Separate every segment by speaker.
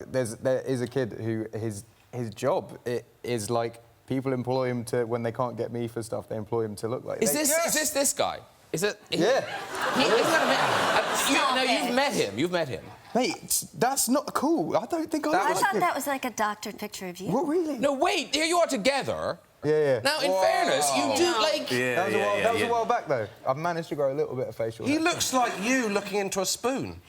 Speaker 1: There is a kid who his job is like people employ him to when they can't get me for stuff, they employ him to look like.
Speaker 2: Is this guy? Is it?
Speaker 1: Yeah.
Speaker 2: You've met him. You've met him.
Speaker 1: Mate, that's not cool. I don't think
Speaker 3: I thought that was like a doctored picture of you.
Speaker 1: What, really?
Speaker 2: No, wait. Here you are together.
Speaker 1: Yeah.
Speaker 2: Now, in fairness, you do like.
Speaker 1: That was a while back though. I've managed to grow a little bit of facial hair.
Speaker 4: He looks like you looking into a spoon.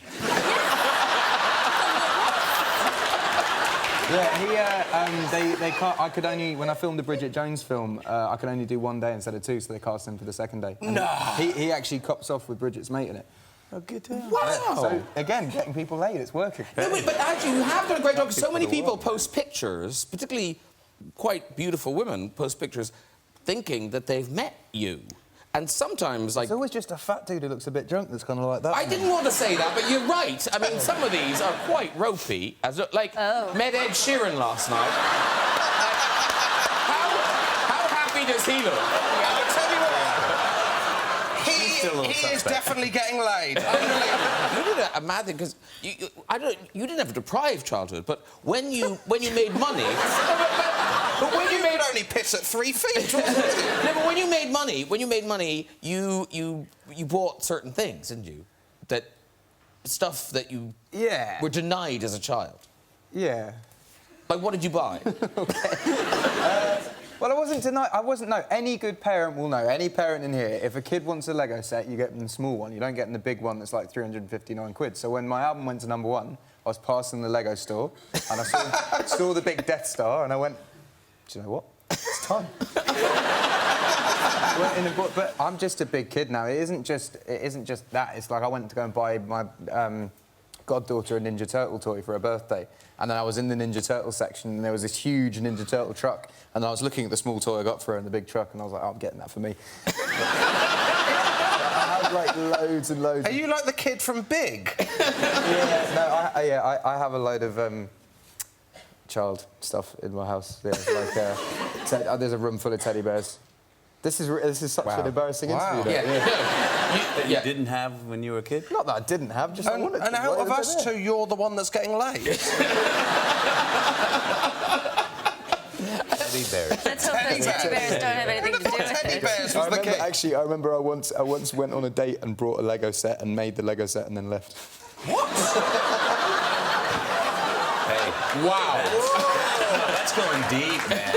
Speaker 1: Yeah, they can't. I could only when I filmed the Bridget Jones film, I could only do one day instead of two, so they cast him for the second day. And
Speaker 4: no.
Speaker 1: He actually cops off with Bridget's mate in it.
Speaker 4: Oh, good to hear.
Speaker 2: Wow.
Speaker 1: So again, getting people laid, it's working.
Speaker 2: No, wait, but actually, you have done a great job. So many people post pictures, particularly quite beautiful women, post pictures, thinking that they've met you. And sometimes, like...
Speaker 1: It's always just a fat dude who looks a bit drunk that's kind of like that.
Speaker 2: I didn't want to say that, but you're right. I mean, some of these are quite ropey. Met Ed Sheeran last night. How happy does he look?
Speaker 4: I'll tell you what. He is definitely getting laid.
Speaker 2: You did a mad thing, because you didn't have a deprived childhood, but when you made money...
Speaker 4: But when you made only piss at 3 feet.
Speaker 2: No, but when you made money, you bought certain things, didn't you? Stuff that you were denied as a child.
Speaker 1: Yeah.
Speaker 2: Like, what did you buy?
Speaker 1: Well, I wasn't denied. No, any good parent will know. Any parent in here, if a kid wants a Lego set, you get them the small one. You don't get them the big one that's like 359 quid. So when my album went to #1, I was passing the Lego store and I saw the big Death Star and I went, do you know what? It's time. But I'm just a big kid now. It isn't just that. It's like I went to go and buy my goddaughter a Ninja Turtle toy for her birthday, and then I was in the Ninja Turtle section, and there was this huge Ninja Turtle truck, and I was looking at the small toy I got for her in the big truck, and I was like, oh, I'm getting that for me. I have like loads and loads.
Speaker 4: Are you like the kid from Big?
Speaker 1: I have a load of child stuff in my house. Yeah, like there's a room full of teddy bears. This is such an embarrassing interview.
Speaker 5: That you didn't have when you were a kid?
Speaker 1: Not that I didn't have, just I wanted to.
Speaker 4: And out of us two, you're the one that's getting laid.
Speaker 5: Teddy bears.
Speaker 3: Let's hope those teddy bears don't have anything to do with
Speaker 4: Teddy
Speaker 3: it.
Speaker 4: bears was the key.
Speaker 1: Actually, I remember I once went on a date and brought a Lego set and made the Lego set and then left.
Speaker 4: What?
Speaker 5: Hey.
Speaker 2: Wow.
Speaker 5: That's going deep, man.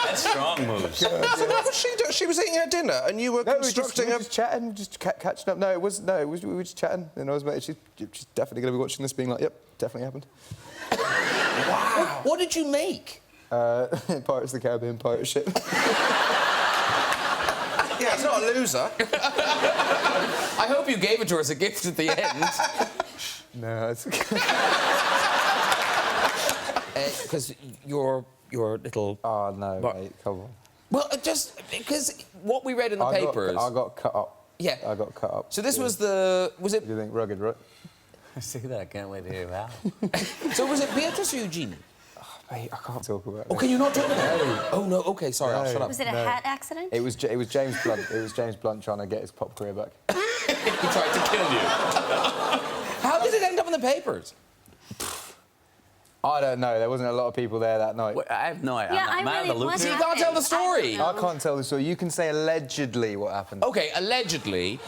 Speaker 5: That's strong moves.
Speaker 4: So what was she doing? She was eating her dinner and you were constructing
Speaker 1: we were just chatting, just catching up. We were just chatting. And I was like, she's definitely going to be watching this being like, yep, definitely happened.
Speaker 2: Wow. What did you make?
Speaker 1: Pirates of the Caribbean pirate ship.
Speaker 4: Yeah, it's not a loser.
Speaker 2: I hope you gave it to her as a gift at the end.
Speaker 1: No, it's...
Speaker 2: Because your little...
Speaker 1: Oh, no, mate, come on.
Speaker 2: Well, just because what we read in the papers...
Speaker 1: I got cut up.
Speaker 2: Yeah.
Speaker 1: I got cut up.
Speaker 2: So this was the... Was it...
Speaker 1: What do you think? Rugged, right?
Speaker 5: I see that. I can't wait to hear how.
Speaker 2: So was it Beatrice or Eugenie?
Speaker 1: Oh, mate, I can't talk about it.
Speaker 2: Oh, can you not talk about it? Oh, no, OK, sorry, I'll shut up.
Speaker 3: Was it a hat accident?
Speaker 1: It was James Blunt. It was James Blunt trying to get his pop career back.
Speaker 2: He tried to kill you. How did it end up in the papers?
Speaker 1: I don't know. There wasn't a lot of people there that night.
Speaker 5: Well, I have no idea.
Speaker 3: Yeah,
Speaker 5: I'm out of the loop.
Speaker 2: So you can't tell the story.
Speaker 1: I can't tell the story. You can say allegedly what happened.
Speaker 2: OK, allegedly,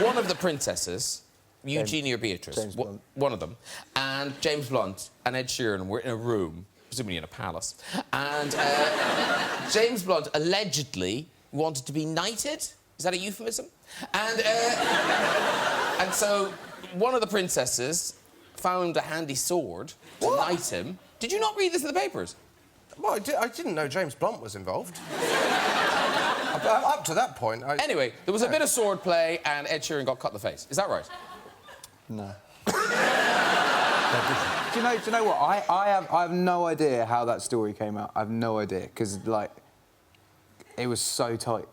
Speaker 2: one of the princesses, Eugenie or Beatrice,
Speaker 1: James Blunt.
Speaker 2: one of them, and James Blunt and Ed Sheeran were in a room, presumably in a palace, and James Blunt allegedly wanted to be knighted. Is that a euphemism? And so one of the princesses found a handy sword to knight him. Did you not read this in the papers?
Speaker 4: Well, I didn't know James Blunt was involved. Up to that point...
Speaker 2: Anyway, there was a bit of sword play and Ed Sheeran got cut in the face. Is that right?
Speaker 1: No. Do you know what? I have no idea how that story came out. I have no idea, because, like, it was so tight.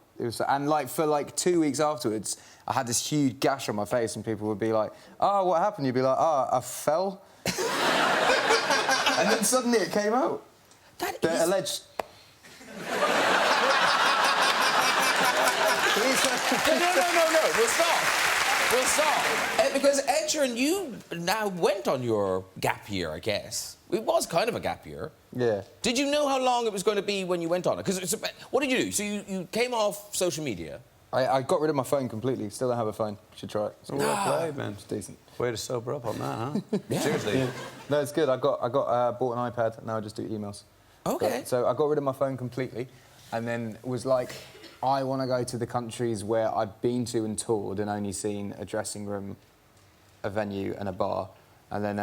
Speaker 1: And, like, for, like, 2 weeks afterwards, I had this huge gash on my face and people would be like, oh, what happened? You'd be like, oh, I fell. And then suddenly it came out.
Speaker 2: That
Speaker 1: The
Speaker 2: is...
Speaker 1: alleged...
Speaker 2: No, we'll stop. We'll stop. Because Ed Sheeran, you now went on your gap year, I guess. It was kind of a gap year.
Speaker 1: Yeah.
Speaker 2: Did you know how long it was going to be when you went on it? Because what did you do? So you came off social media.
Speaker 1: I got rid of my phone completely. Still don't have a phone. Should try it.
Speaker 5: Well played, man.
Speaker 1: It's decent.
Speaker 5: Way to sober up on that, huh? Seriously.
Speaker 1: Yeah. No, it's good. I bought an iPad, and now I just do emails.
Speaker 2: Okay.
Speaker 1: So I got rid of my phone completely, and then was like, I want to go to the countries where I've been to and toured and only seen a dressing room, a venue, and a bar. And then,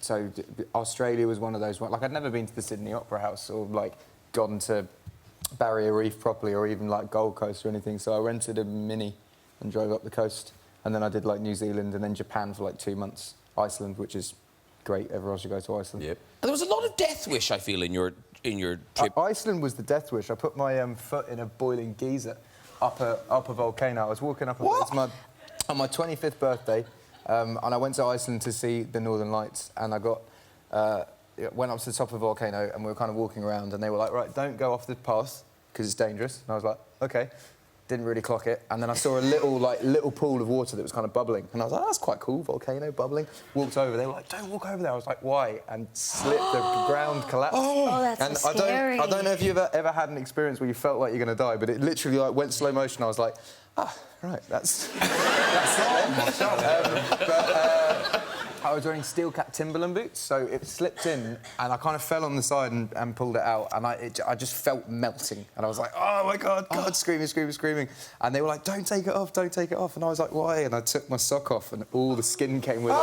Speaker 1: so Australia was one of those. Like, I'd never been to the Sydney Opera House or like gone to Barrier Reef properly, or even like Gold Coast or anything. So I rented a Mini and drove up the coast. And then I did like New Zealand and then Japan for like 2 months. Iceland, which is great. Everyone should go to Iceland.
Speaker 2: Yep. And there was a lot of death wish, I feel, in your trip.
Speaker 1: Iceland was the death wish. I put my foot in a boiling geyser up a volcano. I was walking up. It's on my 25th birthday, and I went to Iceland to see the Northern Lights. And I went up to the top of the volcano, and we were kind of walking around, and they were like, "Right, don't go off the path because it's dangerous." And I was like, "Okay." Didn't really clock it, and then I saw a little pool of water that was kind of bubbling, and I was like, "That's quite cool, volcano bubbling." Walked over. They were like, "Don't walk over there." I was like, "Why?" And slipped. The ground collapsed.
Speaker 3: Oh, that's
Speaker 1: and
Speaker 3: so scary.
Speaker 1: I don't know if you've ever had an experience where you felt like you're going to die, but it literally like went slow motion. I was like, right, that's it. I was wearing steel cap Timberland boots, so it slipped in, and I kind of fell on the side and pulled it out, and I just felt melting, and I was like, oh my God, screaming. And they were like, don't take it off, and I was like, why? And I took my sock off, and all the skin came with it.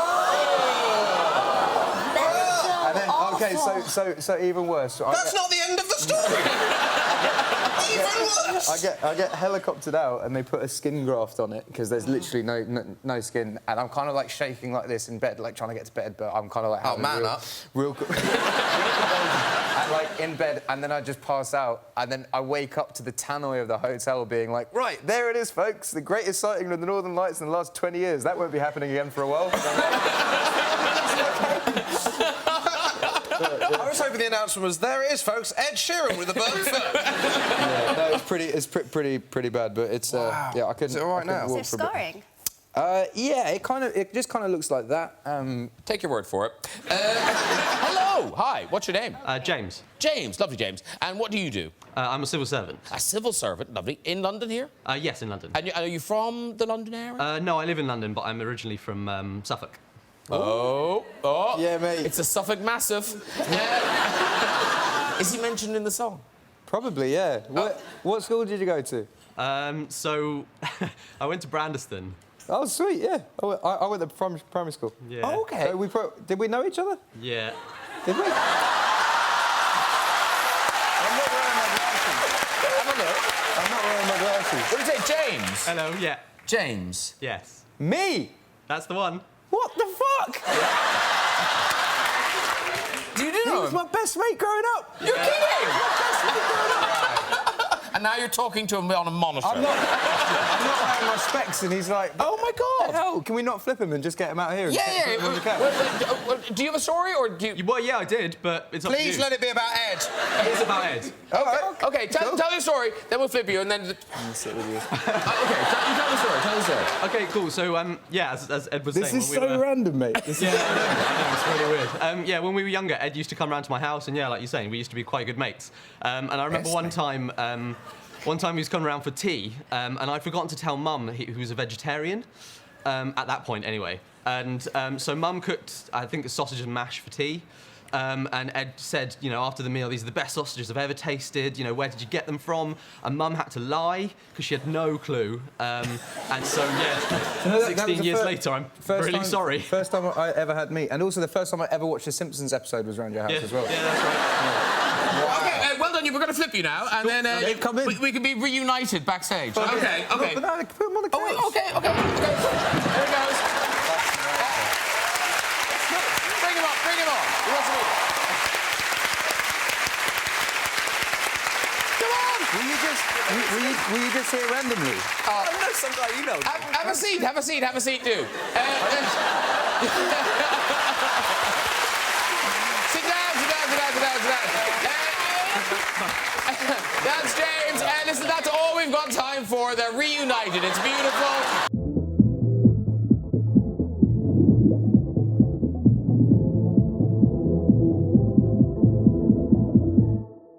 Speaker 1: And then, okay, so even worse.
Speaker 4: That's not the end of the story. Even worse.
Speaker 1: I get helicoptered out, and they put a skin graft on it because there's literally no skin, and I'm kind of like shaking like this in bed, like trying to get to bed, but I'm kind of like real and like in bed, and then I just pass out, and then I wake up to the tannoy of the hotel being like, right, there it is, folks, the greatest sighting of the Northern Lights in the last 20 years. That won't be happening again for a while.
Speaker 4: I was hoping the announcement was, there it is, folks, Ed Sheeran with a burnt foot.
Speaker 1: Yeah, no, it's pretty bad, but it's
Speaker 4: Wow.
Speaker 1: yeah, I couldn't.
Speaker 4: Is it all right now?
Speaker 3: Is there scarring?
Speaker 1: Yeah, it just kind of looks like that.
Speaker 2: Take your word for it. Hello, hi. What's your name?
Speaker 6: James.
Speaker 2: James, lovely James. And what do you do?
Speaker 6: I'm a civil servant.
Speaker 2: A civil servant, lovely. In London here?
Speaker 6: Yes, in London.
Speaker 2: And are you from the London area?
Speaker 6: No, I live in London, but I'm originally from Suffolk.
Speaker 2: Oh.
Speaker 1: Yeah, mate.
Speaker 2: It's a Suffolk massive. Is he mentioned in the song?
Speaker 1: Probably, yeah. What school did you go to?
Speaker 6: So I went to Brandeston.
Speaker 1: Oh, sweet, yeah. I went to primary school.
Speaker 6: Yeah.
Speaker 2: Oh, okay.
Speaker 1: So did we know each other?
Speaker 6: Yeah.
Speaker 1: Did we? I'm not wearing my glasses.
Speaker 2: Have a look.
Speaker 1: I'm not wearing my glasses.
Speaker 2: What did you say, James?
Speaker 6: Hello, yeah.
Speaker 2: James.
Speaker 6: Yes.
Speaker 1: Me?
Speaker 6: That's the one.
Speaker 1: What the fuck?
Speaker 2: Do you
Speaker 1: He
Speaker 2: know
Speaker 1: was
Speaker 2: him?
Speaker 1: my best mate growing up.
Speaker 2: You're kidding! And now you're talking to him on a monitor.
Speaker 1: I'm not wearing my specs, and he's like,
Speaker 2: Oh, my God.
Speaker 1: hell, can we not flip him and just get him out here? And
Speaker 2: Yeah.
Speaker 1: put him on the couch?
Speaker 2: Well, do you have a story, or do you...
Speaker 6: Well, yeah, I did, but it's up to you.
Speaker 4: Please let it be about Ed.
Speaker 6: It's about Ed.
Speaker 1: All right.
Speaker 2: OK, tell your story, then we'll flip you, and then...
Speaker 1: Let me sit with you.
Speaker 2: OK, tell the story.
Speaker 6: Okay, cool. So, yeah, as Ed was
Speaker 1: This
Speaker 6: saying...
Speaker 1: is
Speaker 6: when we
Speaker 1: so
Speaker 6: were...
Speaker 1: random, mate. This is
Speaker 6: Yeah, I know, it's really weird. Yeah, when we were younger, Ed used to come round to my house, and yeah, like you're saying, we used to be quite good mates. And I remember one time he was coming around for tea, and I'd forgotten to tell Mum who was a vegetarian, at that point anyway. And so Mum cooked, I think, a sausage and mash for tea. And Ed said, you know, after the meal, these are the best sausages I've ever tasted. You know, where did you get them from? And Mum had to lie because she had no clue. And so, yeah, 16 years later, I'm really sorry.
Speaker 1: First time I ever had meat, and also the first time I ever watched a Simpsons episode was around your house as well.
Speaker 6: Yeah, that's right.
Speaker 2: OK, well done. We're going to flip you now, and then
Speaker 1: come in.
Speaker 2: we can be reunited backstage. OK.
Speaker 1: But no, put him on the couch.
Speaker 2: Oh, OK. There he goes. Bring him on. He wants to meet. Come on.
Speaker 1: Were you just here randomly?
Speaker 5: I know some guy emailed.
Speaker 2: Have a seat, do. Sit down. That's James. Listen, that's all we've got time for. They're reunited. It's beautiful.